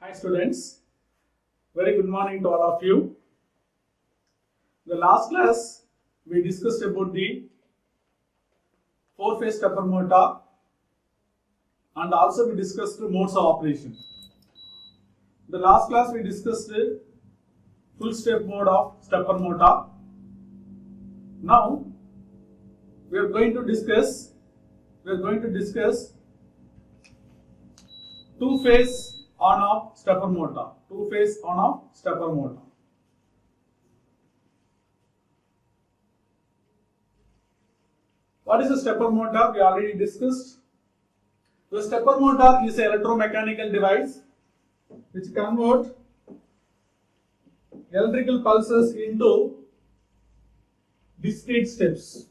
Hi students, very good morning to all of you. The last class we discussed about the 4-phase stepper motor and also we discussed modes of operation. The last class we discussed full step mode of stepper motor. Now we are going to discuss 2-phase on-off stepper motor. 2-phase on-off stepper motor. What is a stepper motor? We already discussed. The stepper motor is an electromechanical device which converts electrical pulses into discrete steps.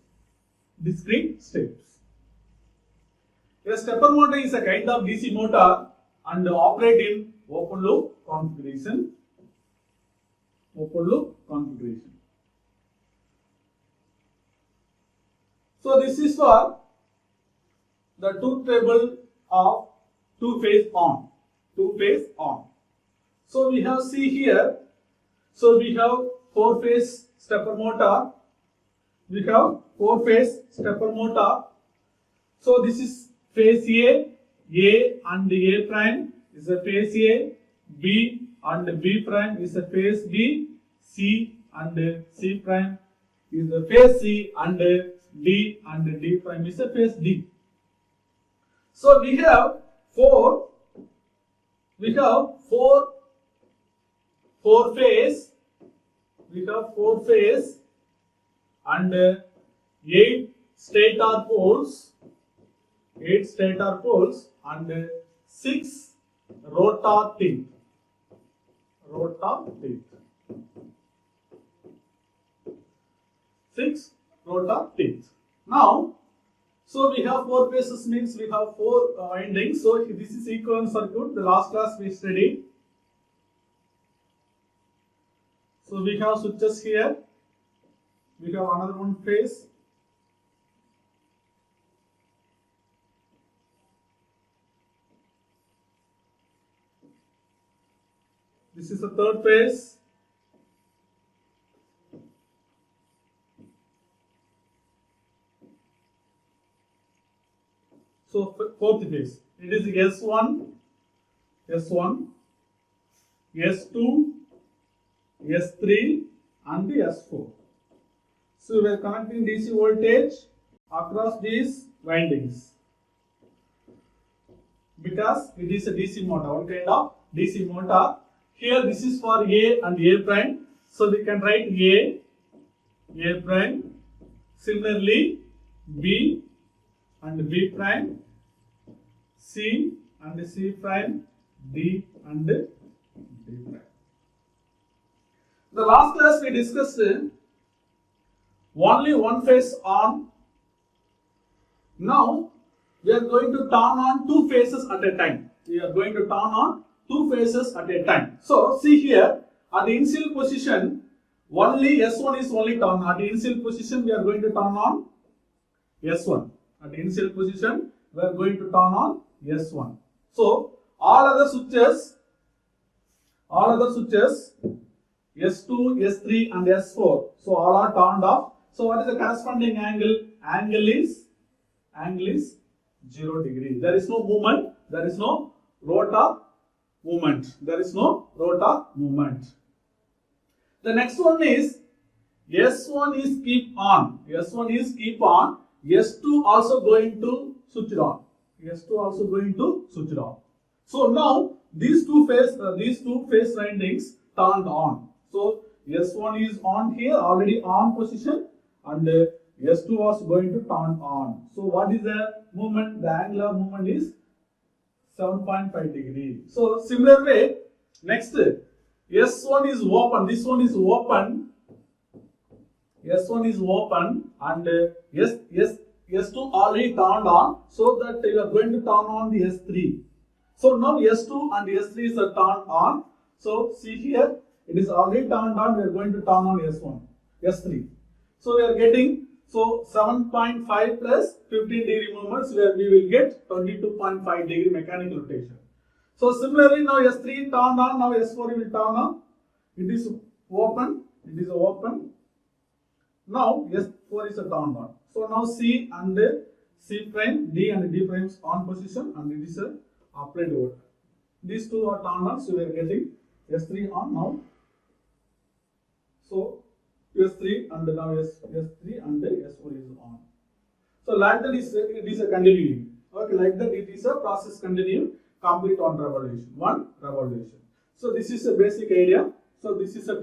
A stepper motor is a kind of DC motor and operate in open loop configuration. So this is for the truth table of 2-phase on. So we have see here. So we have 4-phase stepper motor. So this is phase A and A prime is a phase A, B and B prime is a phase B, C and C prime is a phase C and D and D prime is a phase D. So we have four phase and 8 stator poles and 6 rotor teeth. Now, so we have 4 phases means we have 4 windings. So this is equivalent circuit. The last class we studied. So we have switches here. We have another one phase. This is the 3rd phase. So 4th phase. It is S1, S2, S3 and S4. So we are connecting DC voltage across these windings because it is a DC motor, one kind of DC motor. Here this is for A and A prime. So we can write A prime. Similarly B and B prime, C and C prime, D and D prime. The last class we discussed only one phase on. Now we are going to turn on 2 phases at a time. So see here at the initial position only S1 is only turned on. At the initial position we are going to turn on S1. So all other switches S2, S3 and S4. So all are turned off. So what is the corresponding angle? Angle is 0 degree. There is no movement. There is no rotor movement. The next one is S1 is keep on. S2 also going to switch it on. So now these two phase windings turned on. So S1 is on here, already on position, and S2 was going to turn on. So what is the movement? The angular movement is 7.5 degree. So similar way, next S1 is open. This one is open. S1 is open and S2 already turned on. So that you are going to turn on the S3. So now S2 and S3 is turned on. So see here, it is already turned on. We are going to turn on S3. So we are getting 7.5 plus 15 degree movements, where we will get 22.5 degree mechanical rotation. So similarly, now S3 turned on, now S4 will turn on. It is open. It is open. Now S4 is turned on. So now C and C prime, D and D prime is on position, and it is applied over. These two are turned on, so we are getting S3 on now. So S3 and now S3 and S4 is on. So like that it is a continuing. Okay, like that it is a process continuing, complete on revolution, one revolution. So this is a basic idea. So this is a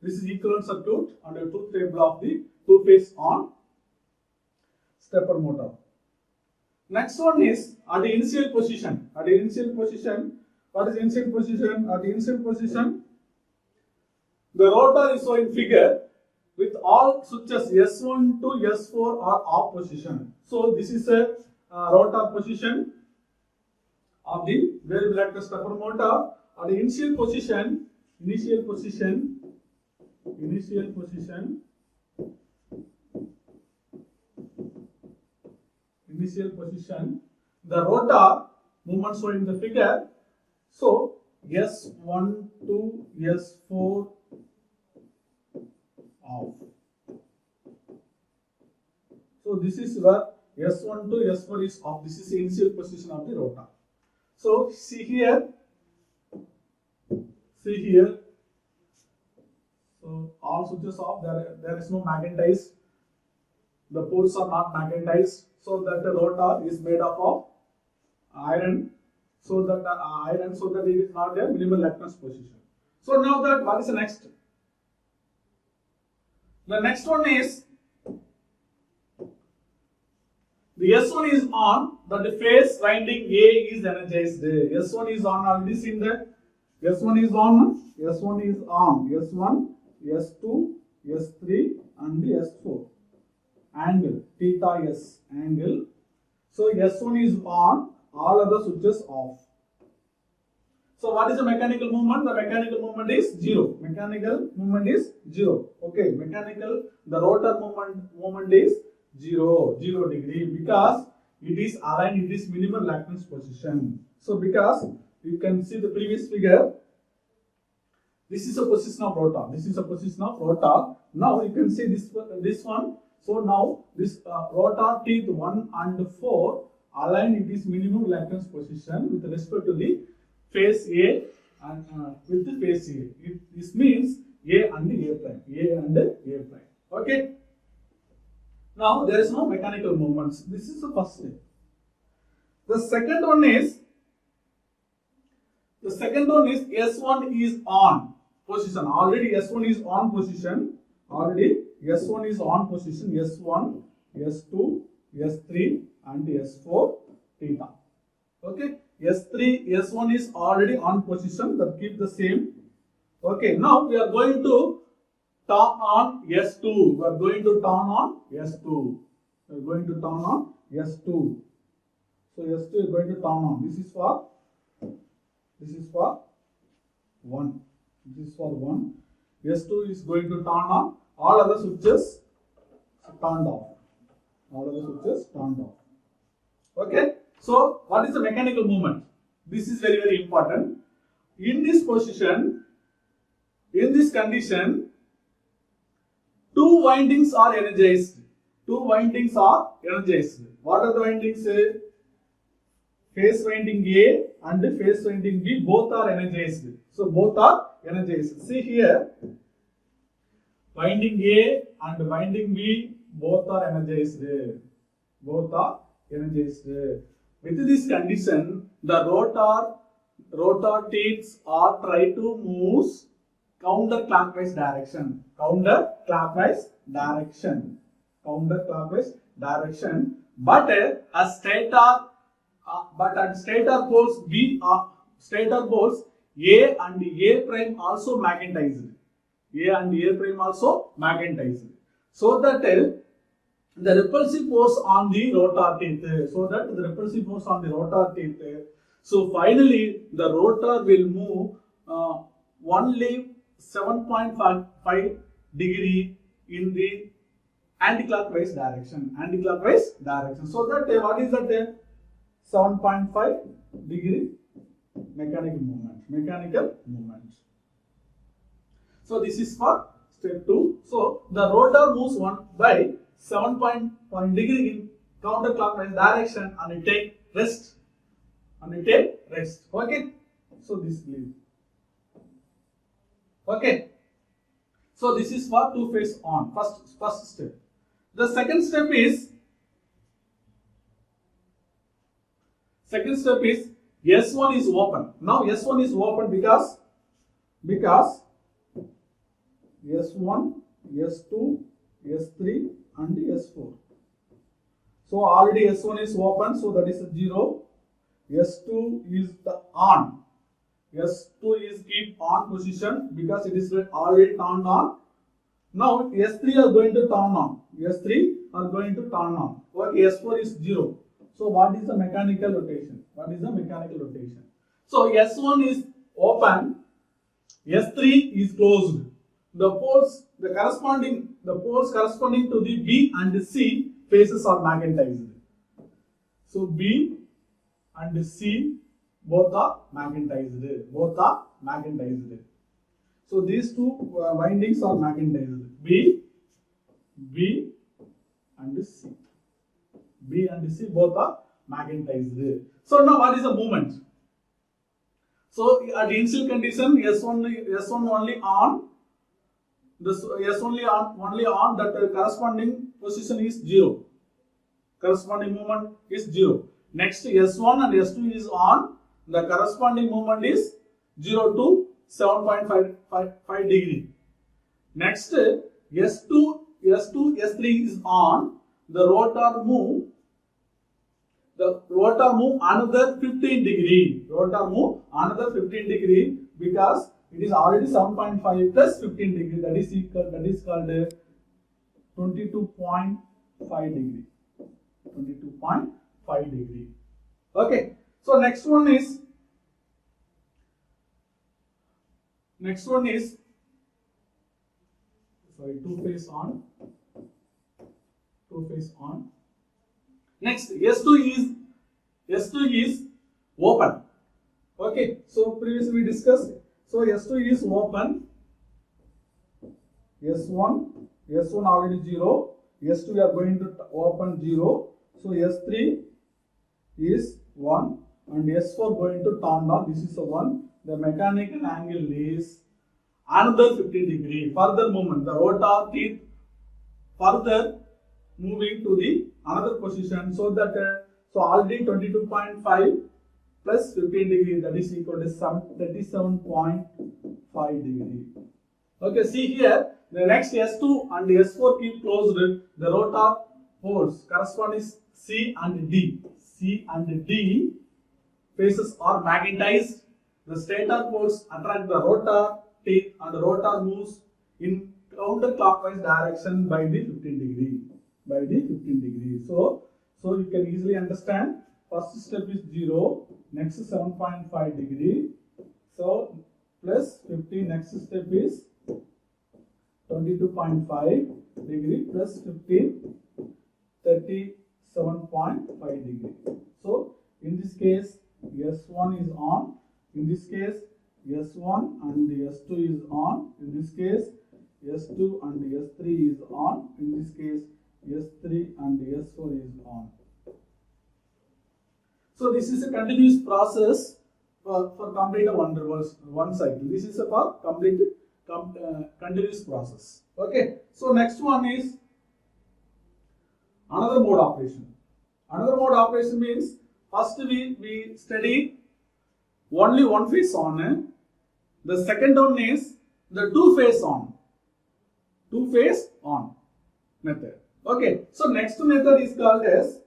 this is equivalent circuit and a truth table of the two-phase on stepper motor. Next one is at the initial position. At the initial position, what is initial position? At the initial position, the rotor is showing figure with all switches S1 to S4 are off position. So this is a rotor position of the variable active stepper motor. At the initial position, the rotor movement shown in the figure. So S1 to S4 off. So this is where S1 to S4 is off. This is the initial position of the rotor. So see here. So all switches off. There is no magnetized. The poles are not magnetized. So that the rotor is made up of iron. So that it is not a minimal reluctance position. So now that what is the next? The next one is the S1 is on, that the phase winding A is energized. S1 is on, already seen that. S1 is on, S1, S2, S3 and S4. Angle, theta S angle. So S1 is on, all other switches off. So what is the mechanical movement? The mechanical movement is zero. Okay, the rotor movement is zero degree, because it is aligned, it is minimal reluctance position. So because you can see the previous figure, this is a position of rotor. Now you can see this one. So now this rotor teeth 1 and 4 aligned, it is minimum reluctance position with respect to the phase A and with the phase A. This means A and A prime. Okay. Now there is no mechanical movements. This is the first step. The second one is S1 is on position. Already S1 is on position. S1, S2, S3 and S4 theta. Okay. S1 is already on position, that keep the same. Okay. Now we are going to turn on S2. So S2 is going to turn on. This is for 1. S2 is going to turn on. All other switches turned off. Okay. So what is the mechanical movement? This is very, very important. In this position, in this condition, two windings are energized. What are the windings? Phase winding A and phase winding B, both are energized. So both are energized. See here, winding A and winding B, both are energized. With this condition, the rotor teeth are try to move counterclockwise direction. But at stator poles A and A prime also magnetized. So that the repulsive force on the rotor teeth. So finally, the rotor will move only 7.5 degree in the anti-clockwise direction. So that what is that? 7.5 degree mechanical movement. So this is for step 2. So the rotor moves by 7.1 degree in counterclockwise direction and it take rest. Okay. So this leave. Okay. So this is for two-phase on. First step. The second step is S1 is open. Now S1 is open because S1, S2, S3 and S4. So already S1 is open, so that is 0. S2 is the on. S2 is keep on position because it is already turned on. Now S3 are going to turn on. Okay, S4 is 0. So what is the mechanical rotation? So S1 is open, S3 is closed. The poles corresponding to the B and C faces are magnetized. So B and C both are magnetized. So these two windings are magnetized. B and C. B and C both are magnetized. So now what is the movement? So at initial condition S1 only on. This S only on that corresponding position is 0. Corresponding movement is 0. Next S1 and S2 is on. The corresponding movement is 0 to 7.5 degree. Next S2, S3 is on. The rotor move another 15 degree. Because it is already 7.5 plus 15 degree. That is called 22.5 degree. 22.5 degree. Okay. So next one is two-phase on. Next S2 is open. Okay. So previously we discussed. So S2 is open. S1 already 0. S2 we are going to open 0. So S3 is 1 and S4 going to turn on. This is a 1. The mechanical angle is another 15 degree. Further movement. The rotor teeth further moving to the another position. So that so already 22.5 plus 15 degree, that is equal to 37.5 degree. Okay, see here the next S2 and S4 keep closed. The rotor poles corresponding C and D. Faces are magnetized. The stator poles attract the rotor teeth and the rotor moves in counterclockwise direction by the 15 degree. So you can easily understand. First step is 0, next 7.5 degree. So plus 15, next step is 22.5 degree plus 15, 37.5 degree. So in this case S1 is on. In this case S1 and S2 is on. In this case S2 and S3 is on. In this case S3 and S4 is on. So this is a continuous process for complete one cycle. This is for complete continuous process. Okay. So next one is another mode operation. Another mode operation means first we study only one phase on. The second one is the two-phase on. Two-phase on method. Okay. So next method is called as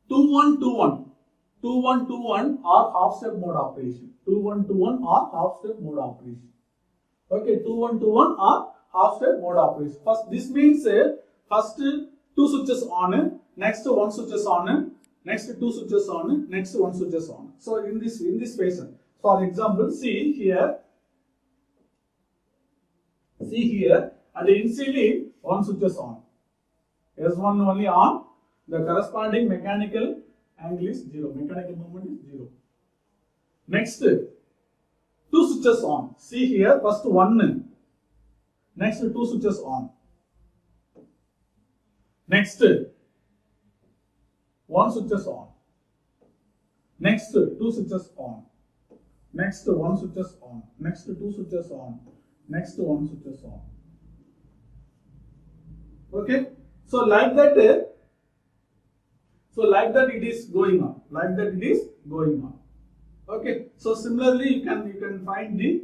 2-1-2-1. 2-1-2-1 or half-step mode operation. 2-1-2-1 or half-step mode operation. Okay, 2-1-2-1 or half-step mode operation. First, this means first two switches on, next one switches on, next two switches on, next one switches on. So in this fashion. For example, see here, and initially one switches on. S1 only on. The corresponding mechanical angle is 0. Mechanical movement is 0. Next, two switches on. See here, first one. Next, two switches on. Next, one switches on. Next, two switches on. Next, one switches on. Next, two switches on. Next, one switches on. Okay. So like that it is going on. Like that it is going on. Okay. So similarly, you can find the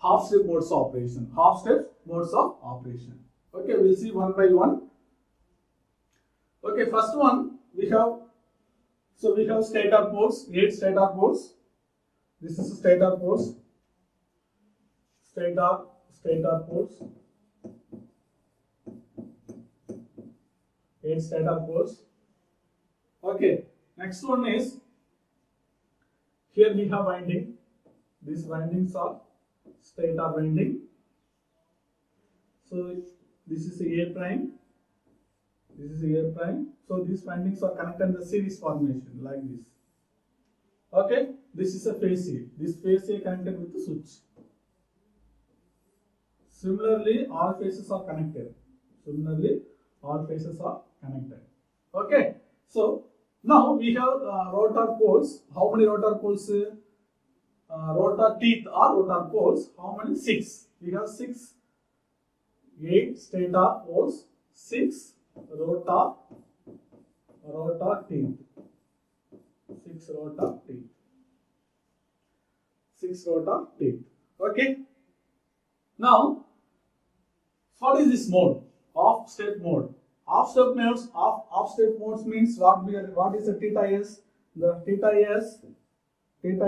half step modes of operation. Half step modes of operation. Okay. We'll see one by one. Okay. First one we have. So we have stator poles, 8 stator poles. This is stator poles. Stator poles. 8 stator poles. Okay. Next one is, here we have winding. These windings are stator winding. So this is A prime. This is A prime. So these windings are connected in the series formation like this. Okay. This is a phase A. This phase A connected with the switch. Similarly, all phases are connected. Okay. So now we have rotor poles. How many rotor poles? Rotor teeth are rotor poles. How many? 6. We have 6. 8 stator poles. 6 rotor teeth. 6 rotor teeth. 6 rotor teeth. Okay. Now, what is this mode? Off step mode. Off step modes means what is the theta s? The theta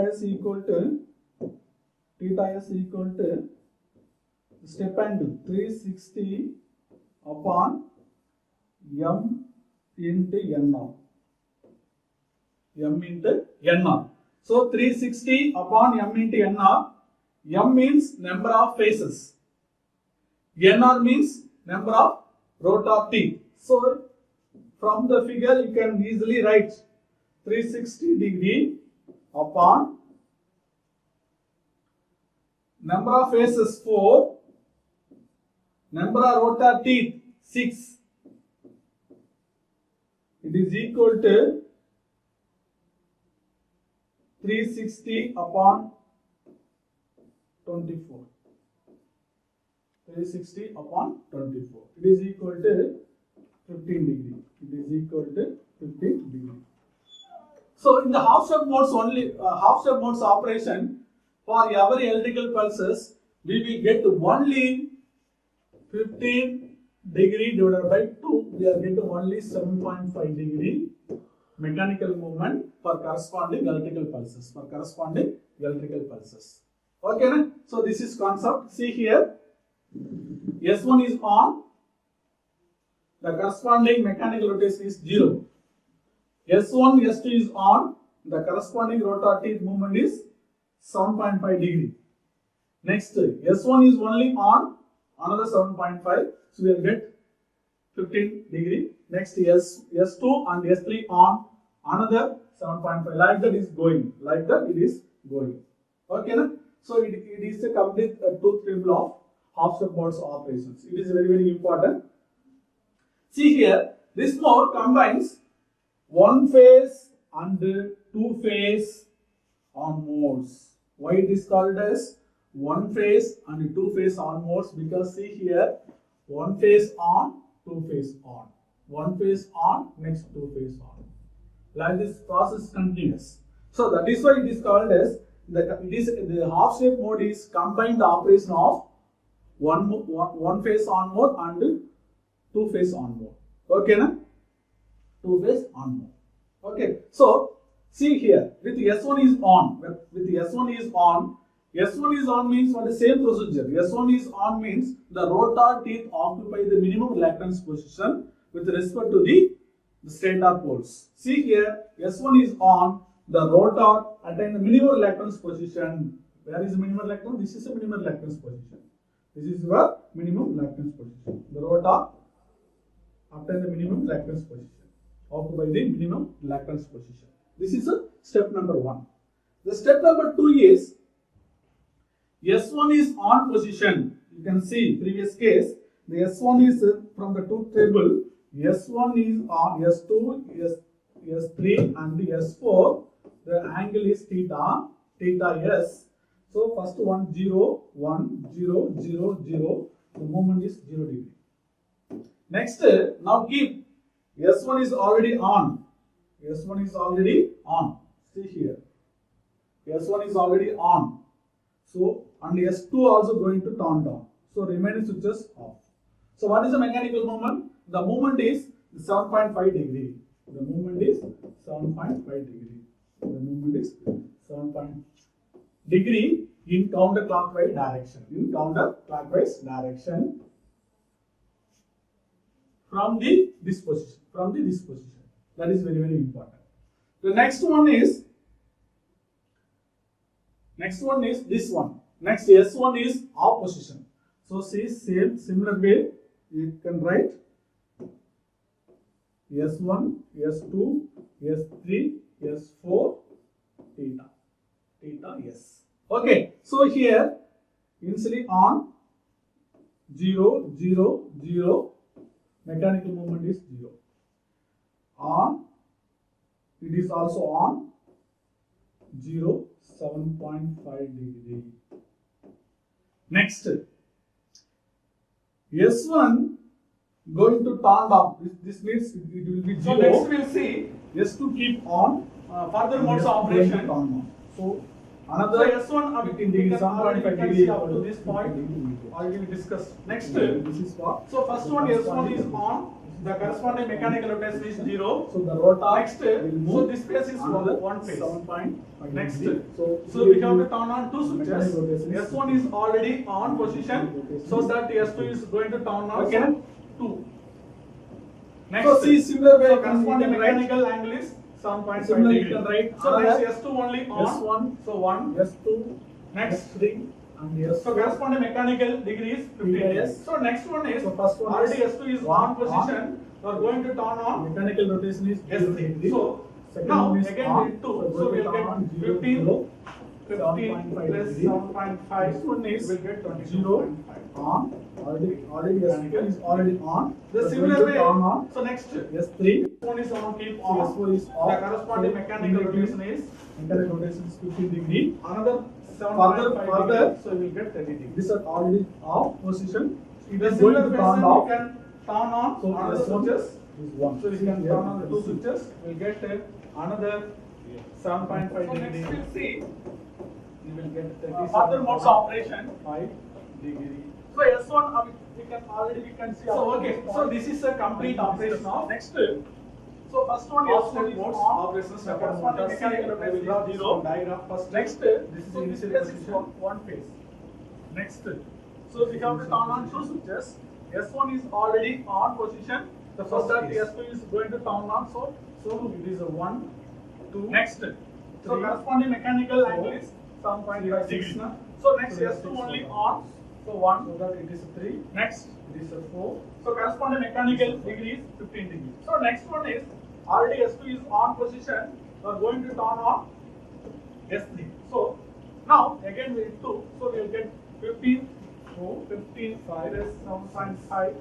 s equal to step angle 360 upon m into n0. So 360 upon m into n0. M means number of phases. Nr means number of rotor teeth. So from the figure you can easily write 360 degree upon number of phases 4, number of rotor teeth 6. It is equal to 360 upon 24. 360 upon 24. It is equal to 15 degree. So in the half step modes operation, for every electrical pulses, we will get only 15 degree divided by 2. We are getting only 7.5 degree mechanical movement for corresponding electrical pulses. Okay, so this is concept. See here, S1 is on, the corresponding mechanical rotation is 0. S1, S2 is on, the corresponding rotor teeth movement is 7.5 degree. Next, S1 is only on, another 7.5, so we will get 15 degree. Next, S2 and S3 on, another 7.5. Like that it is going. Okay, na? So it is a complete truth table of half step modes operations. It is very, very important. See here, this mode combines one phase and two phase on modes. Why it is called as one phase and two phase on modes? Because see here, one phase on, two phase on. One phase on, next two phase on. Like this process continues. So that is why it is called as the half step mode is combined operation of one phase on mode and two phase on mode. Okay, na? Two phase on mode. Okay. So see here, with S1 is on. S1 is on means for the same procedure. S1 is on means the rotor teeth occupy the minimum reluctance position with respect to the stator poles. See here, S1 is on, the rotor attain the minimum reluctance position. Where is the minimum reluctance? This is the minimum reluctance position. This is your minimum reluctance position. The rotor attain the minimum reluctance position. Occupy the minimum reluctance position. This is a step number 1. The step number 2 is S1 is on position. You can see previous case, the S1 is from the truth table. S1 is on, S2, S3 and the S4. The angle is theta S. So first one 0, 1, 0, 0, 0. The movement is 0 degree. Next, now keep S1 is already on. S1 is already on. See here. S1 is already on. So, and S2 also going to turn down. So, remaining switches off. So, what is the mechanical moment? The moment is 7.5 degree. The movement is 7.5 degree. The movement is 7.5 degree in counterclockwise direction. In counterclockwise direction from this position. From this position. That is very, very important. The next one is this one. Next S1 is off position. So see similar way you can write S1, S2, S3, S4, theta S. Okay, so here initially on 0, 0, 0, mechanical moment is 0. On, it is also on 0, 7.5 degree. Next, S1 going to turn off. This means it will be 0. So next we will see S2 keep on. further modes of operation. So another S1 15 degree, 7.5 degree up to this point. Already we discussed. Next, this is what. so first one S1 is on. The corresponding mechanical rotation is 0. So the rotor Next, so this phase is one phase. 7.5 Next, degree. so we have to turn on two switches. S1 is already on position, so that S2 is going to turn on. Okay. 2. Next, So see similar way. so corresponding mechanical angle is 7.5 Similar you degree. can write So next another S2 only on. S1, So 1. S2, Next, S3 and S4. so corresponding mechanical degree is 15 Yes. So next one is So first one already is S2 is one on position. We are going to turn on Mechanical rotation is S3. So second now one is again on. with 2. So So going we'll to get turn 15. 0, 15 plus 7.5. This one is will get 0 on. Already S1 is already on. The So similar going to way. turn on. So next S3. one is on, keep So on. S4 is off. The corresponding So mechanical degree. rotation is Mechanical rotation is 15 degree. another Further, 7.5 degree. So we will get 30 degree. These are already off position. It The is similar going to fashion turn you off. can turn on So another S1 switches. is 1. So we can turn on the two switches. We'll get another 7.5 degree. Next we'll see You will get further modes of operation. 5 degree. So S1 we can see. So okay, so this is a complete operation of Next, so first one positive S1 is modes on. operation step Corresponding mechanical I will rotation draw is this 0. one diagram first. Next, this is so initial this is position. one phase. Next, so we have to turn on two switches. S1 is already on position. The First first that phase. S2 is going to turn on. So It is a 1, 2. next, so Three. corresponding mechanical Four. angle is 7.5 Six degree. now. So next So S2 six only now. on. So 1. So that it is a 3. Next, It is a 4. so corresponding mechanical degree is 15 degree. So next one is already S2 is on position. We are going to turn on S3. So now again with 2, so we will get 15, 4, 15, 5, 7.5,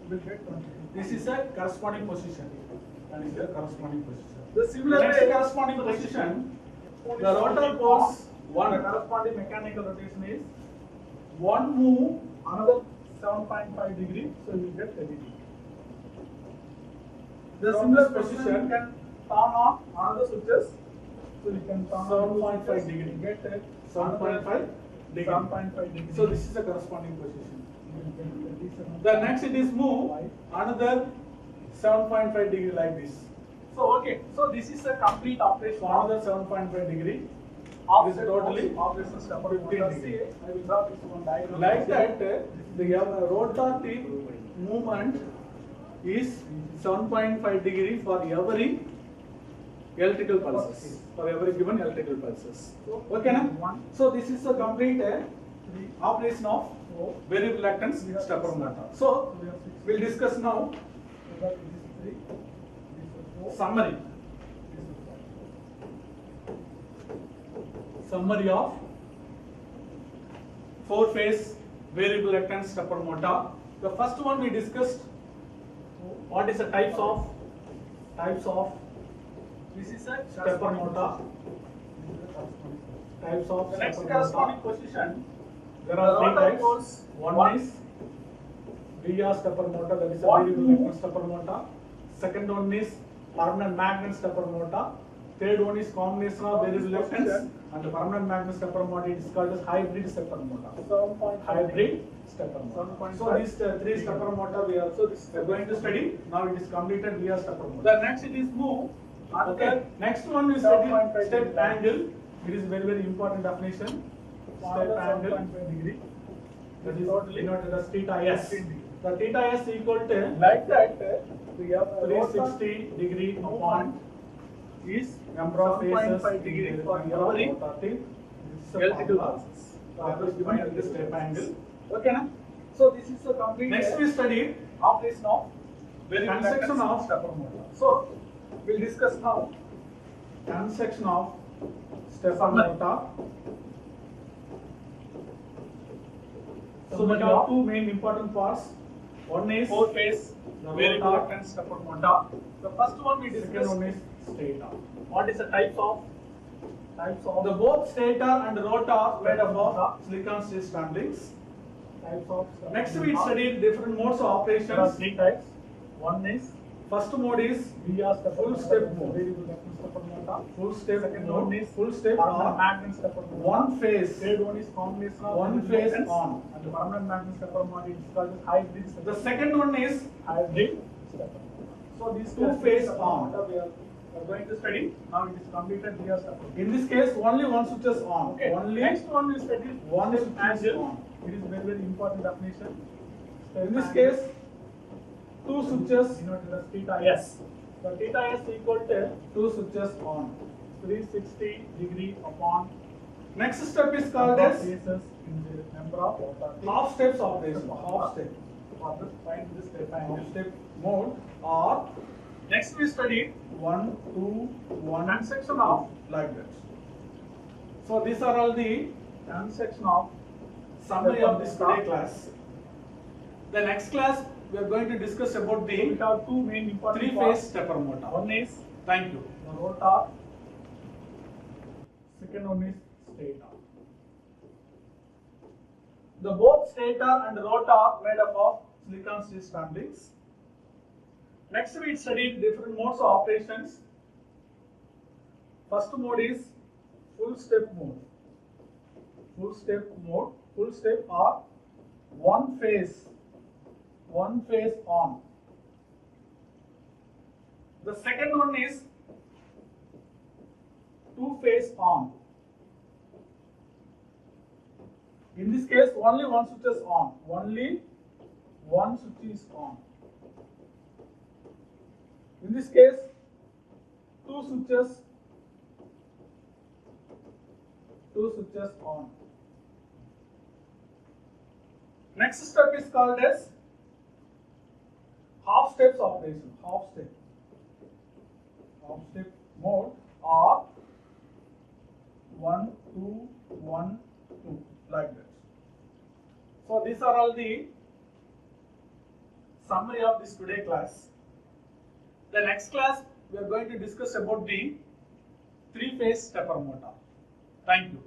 we will get 20. This is a corresponding position. That is the corresponding position. The similar The next way, corresponding position, the the rotor pulse the 1. corresponding mechanical rotation is one move, another 7.5 degree, so we will get 30 degree. The From similar this position position, you can turn on another switches, so we can turn on 7.5 degree. get 7.5 degree. 7.5 degree. So this is the corresponding position. we will get 37. The next it is move another 7.5 degree like this. So okay, so this is a complete operation. So another 7.5 degree. of this is totally operation step. 15 degree. I will draw this one diagram. Like that, the rotor tip movement is 7.5 degree for every electrical pulses. For every given electrical pulses. Okay, na? So this is a complete operation of very reluctance stepper motor. So we'll discuss now summary. summary of 4-phase variable recurrent stepper motor. The first one we discussed what is the types of This is a stepper motor. Types of The next stepper corresponding motor. position. There are three rotor types. goes One is VR stepper motor, that is a One, variable two. recurrent stepper motor. Second one is permanent magnet stepper motor. Third one is combination of variable reluctance and the permanent magnet stepper motor. It is called as hybrid stepper motor. 7.5 Hybrid stepper motor. 7.5. So these three stepper motor we are going to study. Now it is completed VR stepper motor. The next it is move. Okay. Next one is 7.5 step degree. angle. It is very important definition. Step angle. 7.5 degree. That is denoted as theta s. 15 degree. The theta s equal to Like that, we have a 360 degree upon is number of phases 7.5 degree in the for number every of rotating. This is a electrical formula. pulses. That is given at the step angle. Okay, na? So this is a complete Next we study operation of construction of stepper motor. So we'll discuss now. construction of stepper Summary. motor. So we Summary have of two main important parts. One is 4-phase the variable rotor. recurrent stepper motor. The first one we Second discussed. one is stator. What is the types of The both stator and rotor made up of silicon steel stamplings. types of stepper Next we motor. studied different modes of There are operations. three types. One is First mode is VR stepper full motor, step that is mode. variable recurrent stepper motor. Full step Second mode one is full step permanent or magnet stepper motor. one phase. Third one is combination of One variable phase recurrence on. and the permanent magnet stepper motor is called as hybrid stepper. The second one is Hybrid stepper. So these Two phase stepper on. motor we are going to study. Now it is completed VR stepper. in this case only one switch is on. Okay. Only Next one is study one step switch is angle. on. It is very important definition. Step In this angle. case two switches denoted as theta s. The theta s equal to two switches on. 360 degree upon Next step is called number of as phases in the number of rotating half steps operation. Half step. for the find the step Half angle. step mode or Next we studied 1, 2, 1 transaction of like that. So these are all the transaction of summary of this today class. The next class we are going to discuss about we the have two main important three-phase parts. stepper motor. One is Thank you. the rotor. Second one is stator. The both stator and rotor made up of silicon steel stamplings. Next we studied different modes of operations. First mode is full step mode. Full step mode. Full step or one phase on. The second one is two phase on. In this case, only one switch is on. Only one switch is on. In this case, two switches on. Next step is called as half steps operation. Half step mode or 1, 2, 1, 2 like that. So these are all the summary of this today class. The next class we are going to discuss about the three-phase stepper motor. Thank you.